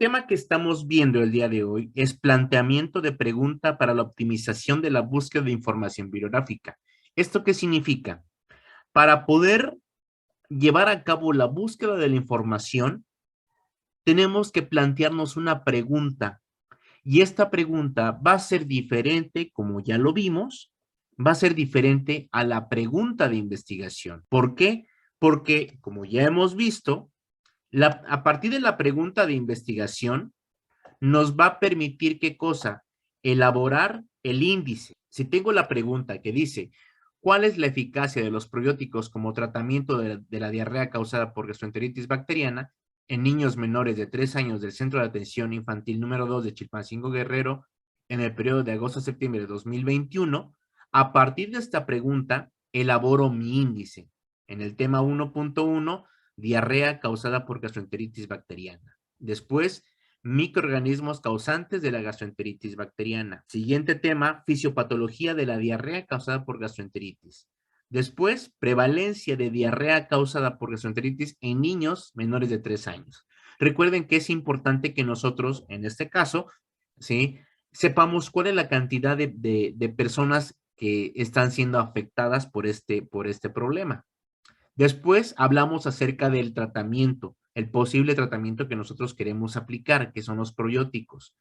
tema que estamos viendo el día de hoy es planteamiento de pregunta para la optimización de la búsqueda de información bibliográfica. ¿Esto qué significa? Para poder llevar a cabo la búsqueda de la información, tenemos que plantearnos una pregunta. Y esta pregunta va a ser diferente, como ya lo vimos, va a ser diferente a la pregunta de investigación. ¿Por qué? Porque, como ya hemos visto, a partir de la pregunta de investigación, nos va a permitir, ¿qué cosa? Elaborar el índice. Si tengo la pregunta que dice, ¿cuál es la eficacia de los probióticos como tratamiento de la diarrea causada por gastroenteritis bacteriana en niños menores de 3 años del Centro de Atención Infantil número 2 de Chilpancingo Guerrero en el periodo de agosto a septiembre de 2021? A partir de esta pregunta, elaboro mi índice. En el tema 1.1, diarrea causada por gastroenteritis bacteriana. Después, microorganismos causantes de la gastroenteritis bacteriana. Siguiente tema, fisiopatología de la diarrea causada por gastroenteritis. Después, prevalencia de diarrea causada por gastroenteritis en niños menores de 3 años. Recuerden que es importante que nosotros, en este caso, ¿sí?, sepamos cuál es la cantidad de personas que están siendo afectadas por este problema. Después hablamos acerca del tratamiento, el posible tratamiento que nosotros queremos aplicar, que son los probióticos.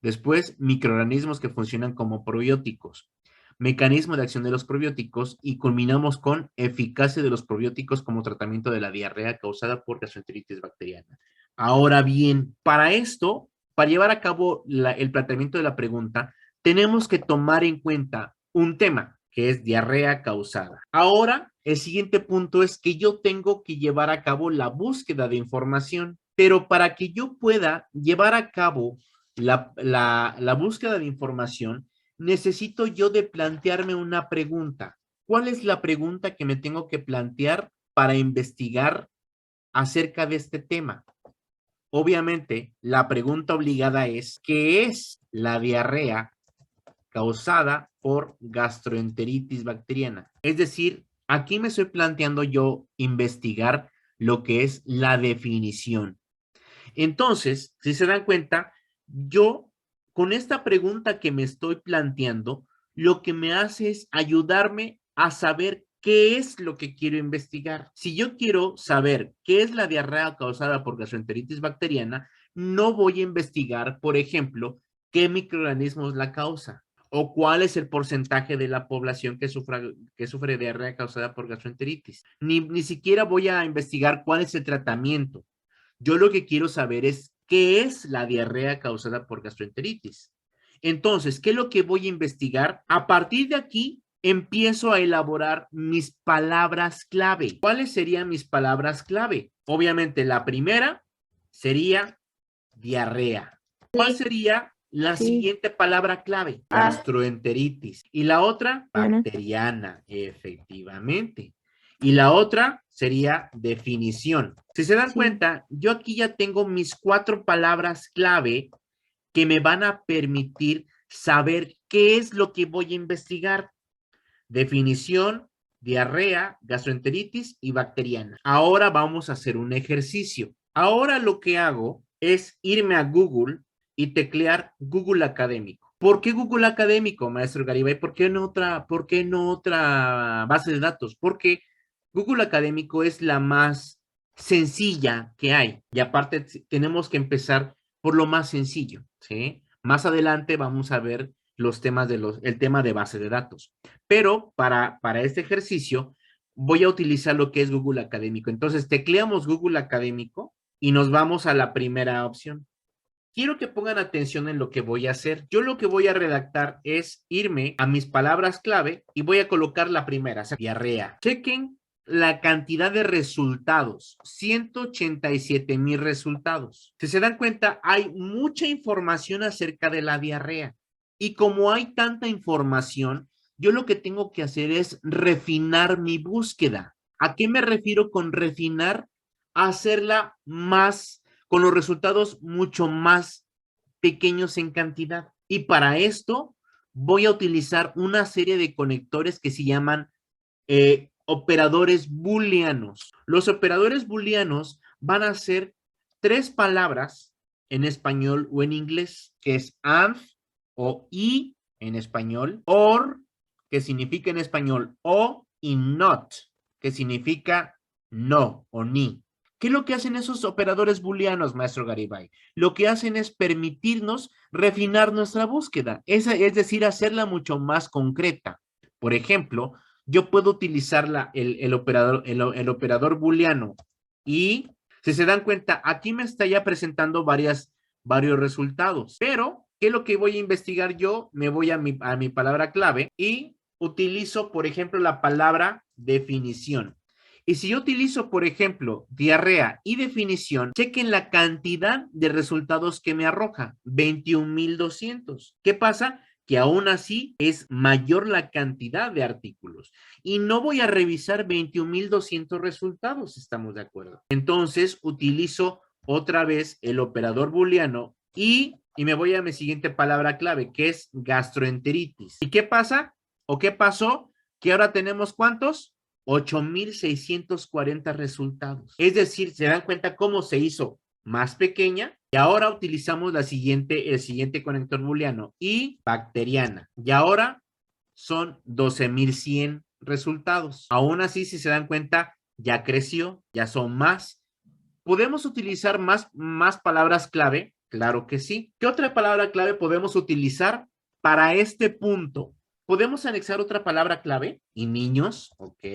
Después, microorganismos que funcionan como probióticos, mecanismo de acción de los probióticos y culminamos con eficacia de los probióticos como tratamiento de la diarrea causada por gastroenteritis bacteriana. Ahora bien, para esto, para llevar a cabo el planteamiento de la pregunta, tenemos que tomar en cuenta un tema, que es diarrea causada. Ahora, el siguiente punto es que yo tengo que llevar a cabo la búsqueda de información, pero para que yo pueda llevar a cabo la búsqueda de información, necesito yo de plantearme una pregunta. ¿Cuál es la pregunta que me tengo que plantear para investigar acerca de este tema? Obviamente, la pregunta obligada es, ¿qué es la diarrea causada por gastroenteritis bacteriana? Es decir, aquí me estoy planteando yo investigar lo que es la definición. Entonces, si se dan cuenta, yo con esta pregunta que me estoy planteando, lo que me hace es ayudarme a saber qué es lo que quiero investigar. Si yo quiero saber qué es la diarrea causada por gastroenteritis bacteriana, no voy a investigar, por ejemplo, qué microorganismos la causa o cuál es el porcentaje de la población que sufre diarrea causada por gastroenteritis. Ni siquiera voy a investigar cuál es el tratamiento. Yo lo que quiero saber es qué es la diarrea causada por gastroenteritis. Entonces, ¿qué es lo que voy a investigar? A partir de aquí, empiezo a elaborar mis palabras clave. ¿Cuáles serían mis palabras clave? Obviamente, la primera sería diarrea. ¿Cuál sería la siguiente palabra clave? Gastroenteritis. Y la otra, bacteriana, efectivamente. Y la otra sería definición. Si se dan cuenta, yo aquí ya tengo mis 4 palabras clave que me van a permitir saber qué es lo que voy a investigar. Definición, diarrea, gastroenteritis y bacteriana. Ahora vamos a hacer un ejercicio. Ahora lo que hago es irme a Google y teclear Google Académico. ¿Por qué Google Académico, maestro Garibay? ¿Por qué no otra base de datos? Porque Google Académico es la más sencilla que hay. Y aparte tenemos que empezar por lo más sencillo, ¿sí? Más adelante vamos a ver los temas el tema de base de datos. Pero para este ejercicio voy a utilizar lo que es Google Académico. Entonces tecleamos Google Académico y nos vamos a la primera opción. Quiero que pongan atención en lo que voy a hacer. Yo lo que voy a redactar es irme a mis palabras clave y voy a colocar la primera, diarrea. Chequen la cantidad de resultados, 187,000 resultados. Si se dan cuenta, hay mucha información acerca de la diarrea. Y como hay tanta información, yo lo que tengo que hacer es refinar mi búsqueda. ¿A qué me refiero con refinar? Hacerla más, con los resultados mucho más pequeños en cantidad. Y para esto voy a utilizar una serie de conectores que se llaman operadores booleanos. Los operadores booleanos van a ser 3 palabras en español o en inglés, que es and o y en español, or, que significa en español o, y not, que significa no o ni. ¿Qué es lo que hacen esos operadores booleanos, maestro Garibay? Lo que hacen es permitirnos refinar nuestra búsqueda, es decir, hacerla mucho más concreta. Por ejemplo, yo puedo utilizar el operador booleano y, si se dan cuenta, aquí me está ya presentando varios resultados, pero ¿qué es lo que voy a investigar yo? Me voy a mi palabra clave y utilizo, por ejemplo, la palabra definición. Y si yo utilizo, por ejemplo, diarrea y definición, chequen la cantidad de resultados que me arroja, 21,200. ¿Qué pasa? Que aún así es mayor la cantidad de artículos. Y no voy a revisar 21,200 resultados, ¿estamos de acuerdo? Entonces, utilizo otra vez el operador booleano y me voy a mi siguiente palabra clave, que es gastroenteritis. ¿Y qué pasa? ¿O qué pasó? Que ahora tenemos ¿cuántos? 8,640 resultados. Es decir, se dan cuenta cómo se hizo más pequeña y ahora utilizamos el siguiente conector booleano y bacteriana. Y ahora son 12,100 resultados. Aún así, si se dan cuenta, ya creció, ya son más. ¿Podemos utilizar más palabras clave? Claro que sí. ¿Qué otra palabra clave podemos utilizar para este punto? ¿Podemos anexar otra palabra clave? Y niños, ok.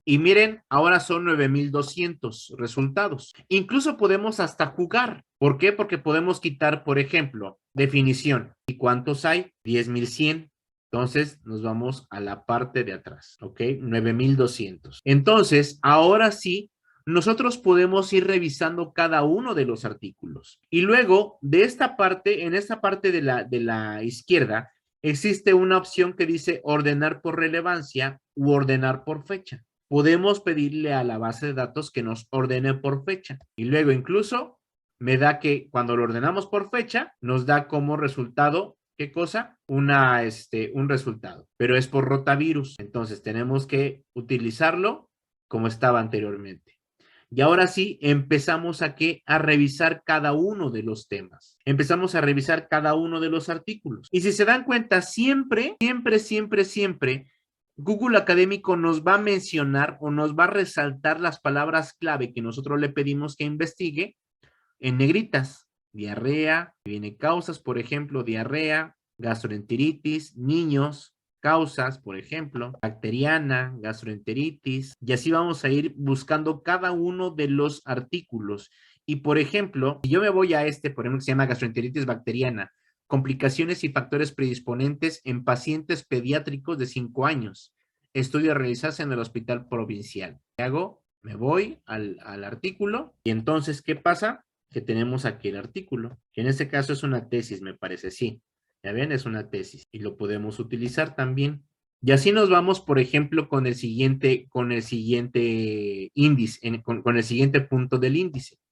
Y miren, ahora son 9,200 resultados. Incluso podemos hasta jugar. ¿Por qué? Porque podemos quitar, por ejemplo, definición. ¿Y cuántos hay? 10,100. Entonces, nos vamos a la parte de atrás, ¿ok? 9,200. Entonces, ahora sí, nosotros podemos ir revisando cada uno de los artículos. Y luego, de esta parte, en esta parte de la izquierda, existe una opción que dice ordenar por relevancia u ordenar por fecha. Podemos pedirle a la base de datos que nos ordene por fecha. Y luego incluso me da que cuando lo ordenamos por fecha, nos da como resultado, ¿qué cosa? Un resultado, pero es por rotavirus. Entonces tenemos que utilizarlo como estaba anteriormente. Y ahora sí, empezamos a revisar cada uno de los temas. Empezamos a revisar cada uno de los artículos. Y si se dan cuenta, siempre, Google Académico nos va a mencionar o nos va a resaltar las palabras clave que nosotros le pedimos que investigue en negritas. Diarrea, viene causas, por ejemplo, diarrea, gastroenteritis, niños, causas, por ejemplo, bacteriana, gastroenteritis, y así vamos a ir buscando cada uno de los artículos. Y por ejemplo, si yo me voy a por ejemplo, que se llama gastroenteritis bacteriana, complicaciones y factores predisponentes en pacientes pediátricos de 5 años. Estudio a realizarse en el hospital provincial. ¿Qué hago? Me voy al artículo y entonces, ¿qué pasa? Que tenemos aquí el artículo, que en este caso es una tesis, me parece, sí. Ya ven, es una tesis y lo podemos utilizar también. Y así nos vamos, por ejemplo, con el siguiente índice, con el siguiente punto del índice.